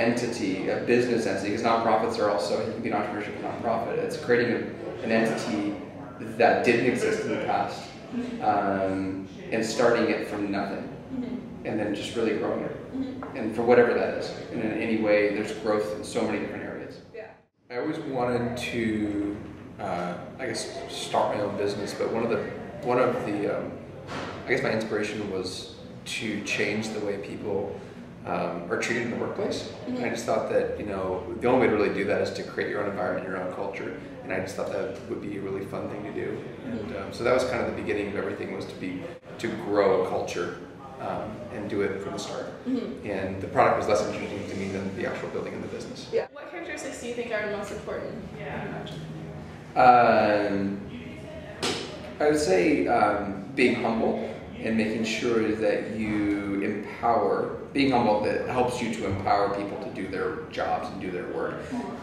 entity, a business entity, because nonprofits are also, you can be an entrepreneurship nonprofit. It's creating an entity that didn't exist in the past, and starting it from nothing, and then just really growing it, and for whatever that is. And in any way, there's growth in so many different areas. Yeah. I always wanted to, I guess, start my own business, but one of the, I guess my inspiration was to change the way people are treated in the workplace. And I just thought that, you know, the only way to really do that is to create your own environment, your own culture. And I just thought that would be a really fun thing to do. And so that was kind of the beginning of everything, was to grow a culture and do it from the start. And the product was less interesting to me than the actual building of the business. Yeah. What characteristics do you think are the most important in an entrepreneur? I would say being humble and making sure that you empower, being humble that helps you to empower people to do their jobs and do their work.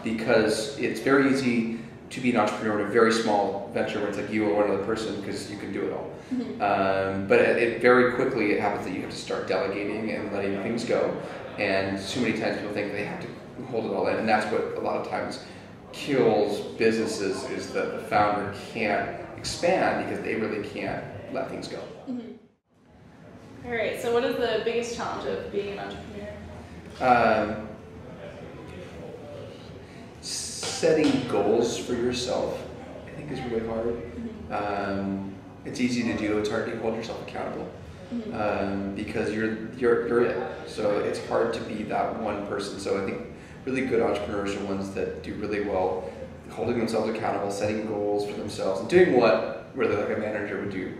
Because it's very easy to be an entrepreneur in a very small venture where it's like you or one other person, because you can do it all. But it very quickly, it happens that you have to start delegating and letting things go. And too many times people think they have to hold it all in, and that's what a lot of times kills businesses, is that the founder can't expand because they really can't let things go. All right, so what is the biggest challenge of being an entrepreneur? Setting goals for yourself, I think, is really hard. It's easy to do, it's hard to hold yourself accountable. Because you're it. So it's hard to be that one person. So I think really good entrepreneurs are ones that do really well holding themselves accountable, setting goals for themselves, and doing what really like a manager would do,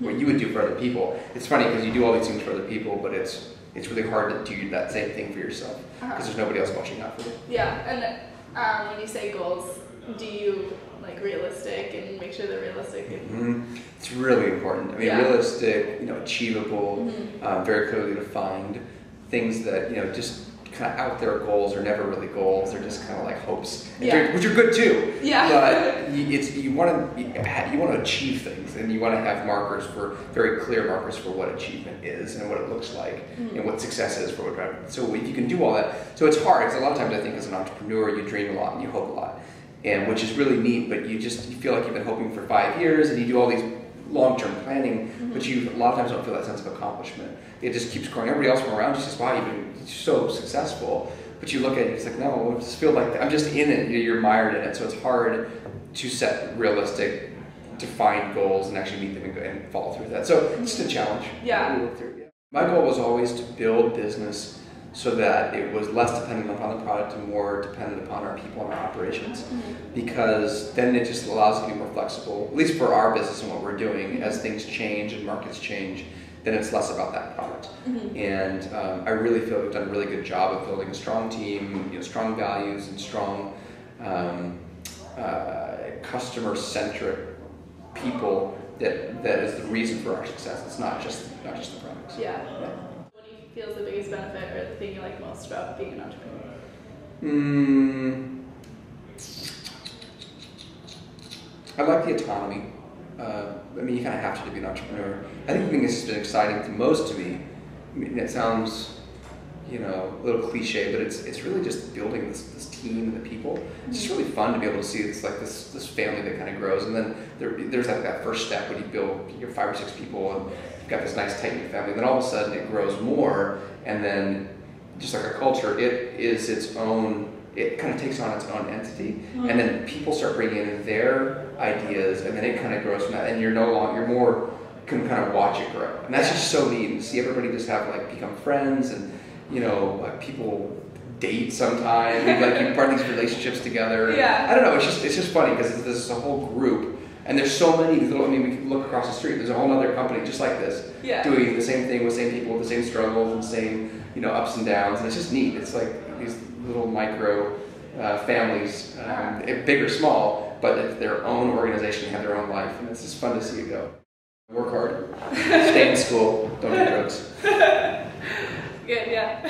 what you would do for other people. It's funny because you do all these things for other people, but it's really hard to do that same thing for yourself because there's nobody else watching out for you. Yeah, and when you say goals, do you like realistic and make sure they're realistic? It's really important. I mean, realistic, you know, achievable, very clearly defined, things that, you know, just kind of out there goals are never really goals. They're just kind of like hopes, which are good too. But you want to achieve things, and you want to have markers, for very clear markers for what achievement is and what it looks like, and what success is for what. So if you can do all that, so it's hard. Because a lot of times I think as an entrepreneur, you dream a lot and you hope a lot, and which is really neat. But you feel like you've been hoping for 5 years, and you do all these long-term planning, but you a lot of times don't feel that sense of accomplishment. It just keeps growing. Everybody else from around you says, wow, you've been so successful. But you look at it, it's like, no, I just feel like I'm just in it. You're mired in it. So it's hard to set realistic, defined goals and actually meet them and follow through with that. So it's just a challenge. My goal was always to build business so that it was less dependent upon the product and more dependent upon our people and our operations, because then it just allows us to be more flexible, at least for our business and what we're doing. As things change and markets change, then it's less about that product. And I really feel we've done a really good job of building a strong team, you know, strong values and strong customer-centric people that is the reason for our success. It's not just the products. What do you feel is the biggest benefit or the thing you like most about being an entrepreneur? I like the autonomy. I mean, you kind of have to be an entrepreneur. I think the thing that's been exciting the most to me, I mean, it sounds, you know, a little cliche, but it's really just building this team and the people. It's just really fun to be able to see it's like this family that kind of grows, and then there's like that first step when you build, you're 5 or 6 people and you've got this nice tight-knit family. Then all of a sudden it grows more, and then just like a culture, it is its own. It kind of takes on its own entity, and then people start bringing in their ideas, and then it kind of grows from that. And you're more can kind of watch it grow, and that's just so neat to see everybody just have like become friends, and you know, like people date sometimes, like you're part of these relationships together. I don't know. It's just funny because there's a whole group, and there's so many little. I mean, we can look across the street. There's a whole other company just like this, doing the same thing with the same people, with the same struggles and same, you know, ups and downs, and it's just neat. It's like these little micro families, big or small, but it's their own organization, they have their own life, and it's just fun to see it go. Work hard, stay in school, don't do drugs. Good, yeah.